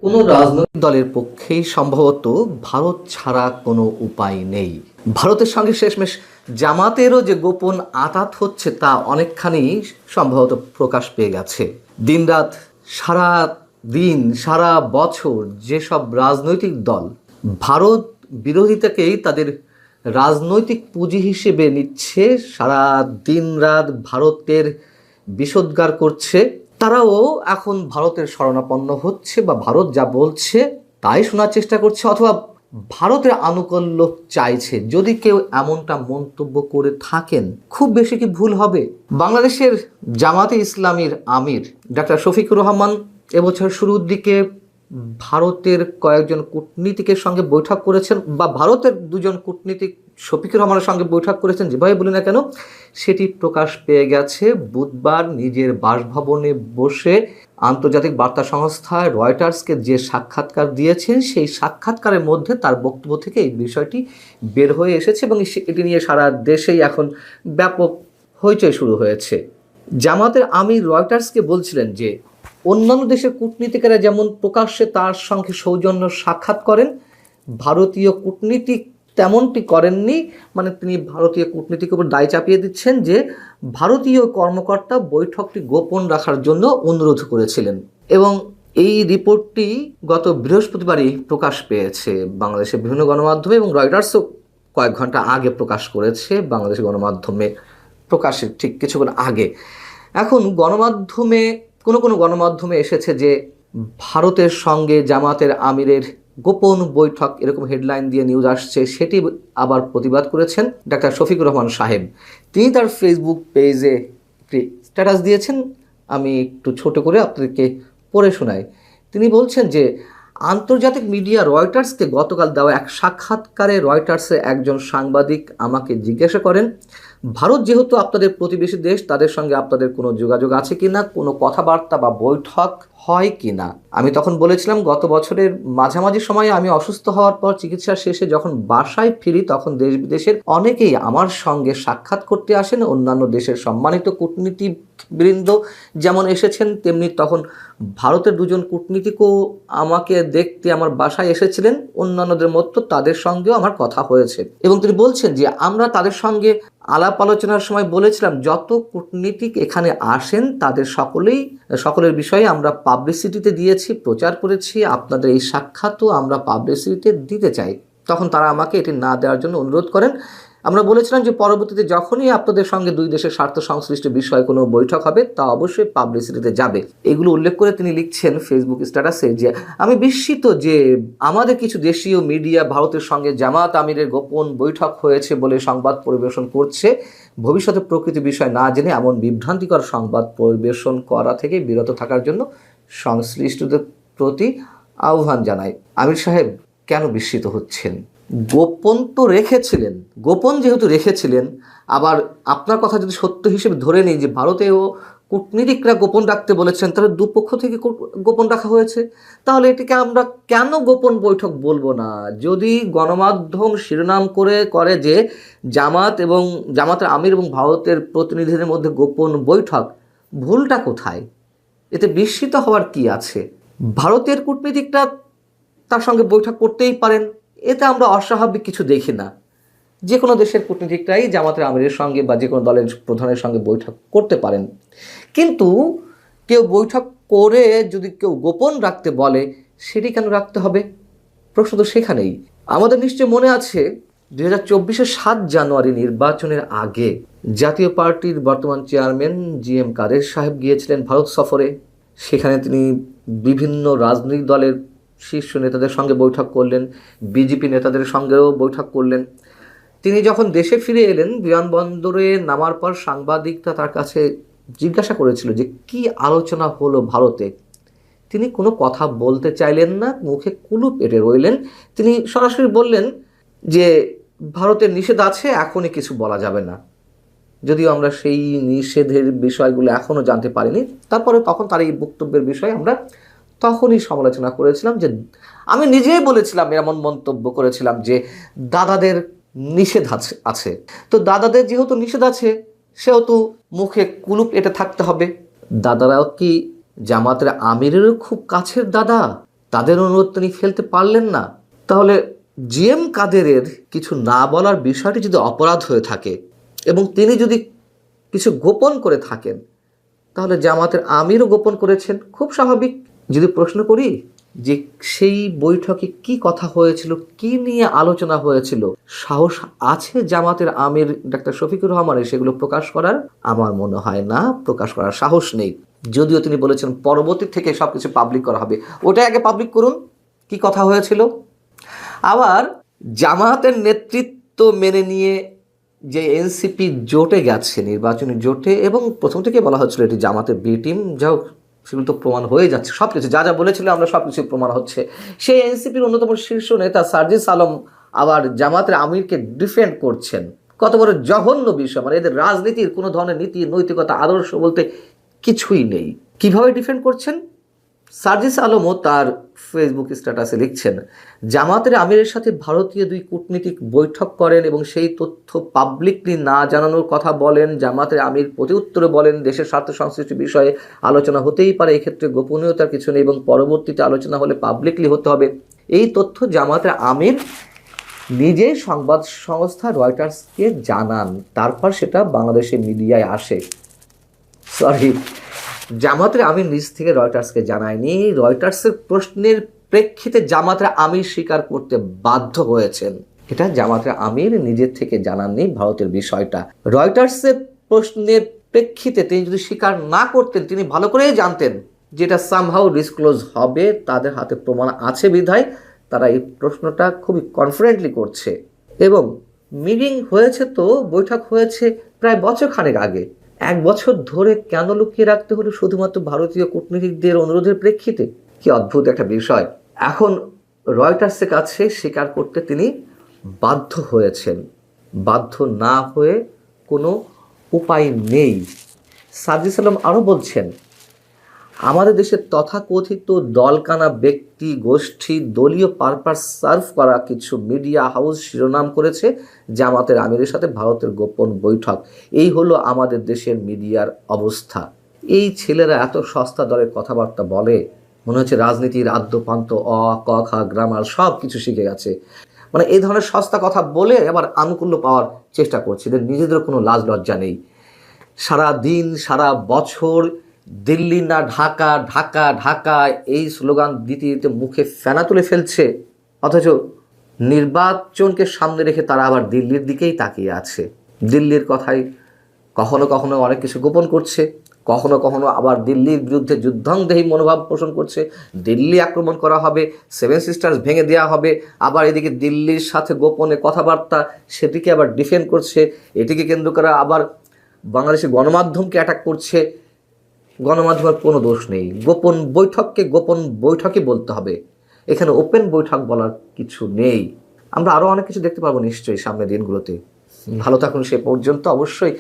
কোনো রাজনৈতিক দলের পক্ষেই সম্ভবত ভারত ছাড়া কোনো উপায় নেই। ভারতের সঙ্গে শেষমেশ জামাতেরও যে গোপন আঁতাত হচ্ছে তা অনেকখানি সম্ভবত প্রকাশ পেয়ে গেছে। দিনরাত, সারা দিন, সারা বছর যেসব রাজনৈতিক দল ভারত বিরোধিতাকেই তাদের রাজনৈতিক পুঁজি হিসেবে নিচ্ছে, সারা দিন রাত ভারতের বিষোদ্গার করছে, তারাও এখন ভারতের শরণাপন্ন হচ্ছে বা ভারত যা বলছে তাই শোনার চেষ্টা করছে, অথবা ভারতের আনুকূল্য চাইছে। যদি কেউ এমনটা মন্তব্য করে থাকেন, খুব বেশি কি ভুল হবে? বাংলাদেশের জামাতে ইসলামীর আমির ডাক্তার শফিকুর রহমান এবছর শুরুর দিকে ভারতের কয়েকজন কূটনীতিকের সঙ্গে বৈঠক করেছেন, বা ভারতের দুজন কূটনীতিক শফিকুর রহমানের সঙ্গে বৈঠক করেছেন, যেভাবে বলি না কেন, সেটি প্রকাশ পেয়ে গেছে বুধবার নিজের বাসভবনে বসে আন্তর্জাতিক বার্তা সংস্থা রয়টার্সকে যে সাক্ষাৎকার দিয়েছেন, সেই সাক্ষাৎকারের মধ্যে তার বক্তব্য থেকে এই বিষয়টি বের হয়ে এসেছে এবং এটি নিয়ে সারা দেশেই এখন ব্যাপক হইচই শুরু হয়েছে। জামাতের আমির রয়টার্সকে বলছিলেন যে অন্যান্য দেশের কূটনীতিকেরা যেমন প্রকাশ্যে তার সঙ্গে সৌজন্য সাক্ষাৎ করেন, ভারতীয় কূটনীতিক তেমনটি করেননি। মানে তিনি ভারতীয় কূটনীতিকের উপর দায় চাপিয়ে দিচ্ছেন যে ভারতীয় কর্মকর্তা বৈঠকটি গোপন রাখার জন্য অনুরোধ করেছিলেন। এবং এই রিপোর্টটি গত বৃহস্পতিবারই প্রকাশ পেয়েছে বাংলাদেশের বিভিন্ন গণমাধ্যমে, এবং রয়টার্সও কয়েক ঘন্টা আগে প্রকাশ করেছে বাংলাদেশের গণমাধ্যমে প্রকাশের ঠিক কিছুক্ষণ আগে। এখন গণমাধ্যমে কোনো গণমাধ্যমে এসেছে যে ভারতের সঙ্গে জামাতের আমিরের গোপন বৈঠক, এরকম হেডলাইন দিয়ে নিউজ আসছে। সেটি আবার প্রতিবাদ করেছেন ডাক্তার শফিকুর রহমান সাহেব। তিনি তার ফেসবুক পেজে একটি স্ট্যাটাস দিয়েছেন, আমি একটু ছোট করে আপনাদেরকে পড়ে শোনাই। তিনি বলছেন যে আন্তর্জাতিক মিডিয়া রয়টার্সকে গতকাল দেওয়া এক সাক্ষাৎকারে রয়টার্সের একজন সাংবাদিক আমাকে জিজ্ঞাসা করেন, ভারত যেহেতু আপনাদের প্রতিবেশী দেশ, তাদের সঙ্গে আপনাদের কোনো যোগাযোগ আছে কিনা, কোনো কথাবার্তা বা বৈঠক হয় কিনা। আমি তখন বলেছিলাম, গত বছরের মাঝামাঝি সময়ে আমি অসুস্থ হওয়ার পর চিকিৎসা শেষে যখন বাসায় ফিরি, তখন দেশ বিদেশের অনেকেই আমার সঙ্গে সাক্ষাৎ করতে আসেন। অন্যান্য দেশের সম্মানিত কূটনীতিবৃন্দ যেমন এসেছেন, তেমনি তখন ভারতের দুজন কূটনীতিকও আমাকে দেখতে আমার বাসায় এসেছিলেন। অন্যান্যদের মতো তাদের সঙ্গেও আমার কথা হয়েছে। এবং তিনি বলছেন যে আমরা তাদের সঙ্গে আলাপ আলোচনার সময় বলেছিলাম, যত কূটনীতিক এখানে আসেন তাদের সকলের বিষয়ে আমরা পাবলিসিটিতে দিয়েছি, প্রচার করেছি। আপনাদের এই সাক্ষাৎও আমরা পাবলিসিটিতে দিতে চাই। তখন তারা আমাকে এটি না দেওয়ার জন্য অনুরোধ করেন। আমরা বলেছিলাম যে পরবর্তীতে যখনই আপনাদের সঙ্গে দুই দেশের স্বার্থ সংশ্লিষ্ট বিষয়ে কোনো বৈঠক হবে, তা অবশ্যই পাবলিসিটিতে যাবে। এগুলো উল্লেখ করে তিনি লিখছেন ফেসবুক স্ট্যাটাসে যে আমি বিস্মিত যে আমাদের কিছু দেশীয় মিডিয়া ভারতের সঙ্গে জামাত আমিরের গোপন বৈঠক হয়েছে বলে সংবাদ পরিবেশন করছে। ভবিষ্যতে প্রকৃতি বিষয় না জেনে এমন বিভ্রান্তিকর সংবাদ পরিবেশন করা থেকে বিরত থাকার জন্য সংশ্লিষ্টদের প্রতি আহ্বান জানাই। আমির সাহেব কেন বিস্মিত হচ্ছেন? গোপন তো রেখেছিলেন। গোপন যেহেতু রেখেছিলেন, আবার আপনার কথা যদি সত্য হিসেবে ধরে নিই যে ভারতেও কূটনীতিকরা গোপন রাখতে বলেছেন, তাহলে দুপক্ষ থেকে গোপন রাখা হয়েছে। তাহলে এটিকে আমরা কেন গোপন বৈঠক বলবো না? যদি গণমাধ্যম শিরোনাম করে যে জামাতের আমির এবং ভারতের প্রতিনিধিদের মধ্যে গোপন বৈঠক, ভুলটা কোথায়? এতে বিস্মিত হওয়ার কি আছে? ভারতের কূটনীতিকরা তার সঙ্গে বৈঠক করতেই পারেন, এতে আমরা অস্বাভাবিক কিছু দেখি না। যে কোনো দেশের কূটনীতিকরাই জামাতের আমিরের সঙ্গে বা যে কোনো দলের প্রধানের সঙ্গে বৈঠক করতে পারেন। কিন্তু কেউ বৈঠক করে যদি কেউ গোপন রাখতে বলে, সেটি কেন রাখতে হবে? প্রশ্ন তো সেখানেই। আমাদের নিশ্চয় মনে আছে 2024-এর 7 জানুয়ারি নির্বাচনের আগে জাতীয় পার্টির বর্তমান চেয়ারম্যান GM কাদের সাহেব গিয়েছিলেন ভারত সফরে। সেখানে তিনি বিভিন্ন রাজনৈতিক দলের শীর্ষ নেতাদের সঙ্গে বৈঠক করলেন, বিজেপি নেতাদের সঙ্গেও বৈঠক করলেন। তিনি যখন দেশে ফিরে এলেন, বিমানবন্দরে নামার পর সাংবাদিকরা তার কাছে জিজ্ঞাসা করেছিল যে কি আলোচনা হলো ভারতে। তিনি কোনো কথা বলতে চাইলেন না, মুখে কুলুপ এঁটে রইলেন। তিনি সরাসরি বললেন যে ভারতের নিষেধ আছে, এখনই কিছু বলা যাবে না। যদিও আমরা সেই নিষেধের বিষয়গুলো এখনও জানতে পারিনি, তারপরে তখন তার এই বক্তব্যের বিষয়ে আমরা তখনই সমালোচনা করেছিলাম। যে আমি নিজেই বলেছিলাম, এমন মন্তব্য করেছিলাম যে দাদাদের নিষেধ আছে। তো দাদাদের যেহেতু নিষেধ আছে, সেহেতু মুখে কুলুপ এঁটে থাকতে হবে। দাদারাও কি জামাতের আমিরেরও খুব কাছের দাদা? তাদের অনুরোধ তিনি ফেলতে পারলেন না। তাহলে জিএম কাদেরের কিছু না বলার বিষয়টি যদি অপরাধ হয়ে থাকে এবং তিনি যদি কিছু গোপন করে থাকেন, তাহলে জামাতের আমিরও গোপন করেছেন, খুব স্বাভাবিক। যদি প্রশ্ন করি যে সেই বৈঠকে কি কথা হয়েছিল, কি নিয়ে আলোচনা হয়েছিল, সাহস আছে জামাতের আমির ডাক্তার শফিকুর রহমানের সেগুলো প্রকাশ করার? আমার মনে হয় না, প্রকাশ করার সাহস নেই। যদিও তিনি বলেছেন পরবর্তী থেকে সবকিছু পাবলিক করা হবে, ওটাই আগে পাবলিক করুন কি কথা হয়েছিল। আবার জামাতের নেতৃত্ব মেনে নিয়ে যে এনসিপি জোটে গেছে, নির্বাচনী জোটে, এবং প্রথম থেকে বলা হচ্ছিল এটি জামাতের বি টিম, যাও সেগুলো তো প্রমাণ হয়ে যাচ্ছে, সব কিছু যা যা বলেছিল আমরা সব কিছু প্রমাণ হচ্ছে। সেই এনসিপির অন্যতম শীর্ষ নেতা সার্জিস আলম আবার জামাতের আমিরকে ডিফেন্ড করছেন। কত বড় জঘন্য বিষয়! মানে এদের রাজনীতির কোনো ধরনের নীতি, নৈতিকতা, আদর্শ বলতে কিছুই নেই। কিভাবে ডিফেন্ড করছেন? সার্জিস আলমও তার ফেসবুক স্ট্যাটাসে লিখছেন, জামাতের আমিরের সাথে ভারতীয় দুই কূটনীতিক বৈঠক করেন এবং সেই তথ্য পাবলিকলি না জানানোর কথা বলেন। জামাতের আমির প্রতিউত্তরে বলেন, দেশের স্বার্থ সংশ্লিষ্ট বিষয়ে আলোচনা হতেই পারে, এক্ষেত্রে গোপনীয়তার কিছু নেই এবং পরবর্তীতে আলোচনা হলে পাবলিকলি হতে হবে। এই তথ্য জামাতের আমির নিজেই সংবাদ সংস্থা রয়টার্সকে জানান, তারপর সেটা বাংলাদেশের মিডিয়ায় আসে। সরি, জামাতের আমির নিজ থেকে রয়টার্সকে জানায়নি। রয়টার্সের প্রশ্নের প্রেক্ষিতে জামাতের আমির স্বীকার করতে বাধ্য হয়েছেন। এটা জামাতের আমির নিজের থেকে জানাননি ভারতের বিষয়টা। রয়টার্সের প্রশ্নের প্রেক্ষিতে তিনি যদি স্বীকার না করতেন, তিনি ভালো করেই জানতেন যেটা সামহাউ ডিসক্লোজ হবে, তাদের হাতে প্রমাণ আছে বিধায় তারা এই প্রশ্নটা খুবই কনফিডেন্টলি করছে। এবং মিটিং হয়েছে, তো বৈঠক হয়েছে প্রায় বছরখানেক আগে। 1 বছর ধরে কেন লুকিয়ে রাখতে হলো শুধুমাত্র ভারতীয় কূটনীতিকদের অনুরোধের প্রেক্ষিতে? কি অদ্ভুত একটা বিষয়। এখন রয়টার্সের কাছে স্বীকার করতে তিনি বাধ্য হয়েছেন। বাধ্য না হয়ে কোনো উপায় নেই। সার্জিস আলম আরও বলছেন, আমাদের দেশের তথাকথিত দলকানা ব্যক্তি গোষ্ঠী দলীয় পারপাস সার্ভ করা কিছু মিডিয়া হাউস শিরোনাম করেছে জামাতের আমিরের সাথে ভারতের গোপন বৈঠক। এই হলো আমাদের দেশের মিডিয়ার অবস্থা। এই ছেলেরা এত সস্তা দরের কথাবার্তা বলে, মনে হচ্ছে রাজনীতির আদ্যপান্ত অ ক খ গ্রামার সব কিছু শিখে গেছে। মানে এই ধরনের সস্তা কথা বলে আবার আনুকূল্য পাওয়ার চেষ্টা করছে, এদের নিজেদের কোনো লাজ লজ্জা নেই। সারা দিন সারা বছর দিল্লি না ঢাকা, ঢাকা ঢাকা এই স্লোগান দিতে দিতে মুখে ফেনা তুলে ফেলছে, অথচ নির্বাচনকে সামনে রেখে তারা আবার দিল্লির দিকেই তাকিয়ে আছে। দিল্লির কথাই কখনো কখনো অনেক কিছু গোপন করছে, কখনো কখনো আবার দিল্লির বিরুদ্ধে যুদ্ধাংদেহী মনোভাব পোষণ করছে। দিল্লি আক্রমণ করা হবে, 7 সিস্টার্স ভেঙে দেওয়া হবে, আবার এদিকে দিল্লির সাথে গোপনে কথাবার্তা, সেটিকে আবার ডিফেন্ড করছে। এটিকে কেন্দ্র করে আবার বাংলাদেশের গণমাধ্যমকে অ্যাটাক করছে। গণমাধ্যমের কোনো দোষ নেই, গোপন বৈঠককে গোপন বৈঠকই বলতে হবে, এখানে ওপেন বৈঠক বলার কিছু নেই। আমরা আরও অনেক কিছু দেখতে পারবো নিশ্চয়ই সামনের দিনগুলোতে। ভালো থাকুন সে পর্যন্ত। অবশ্যই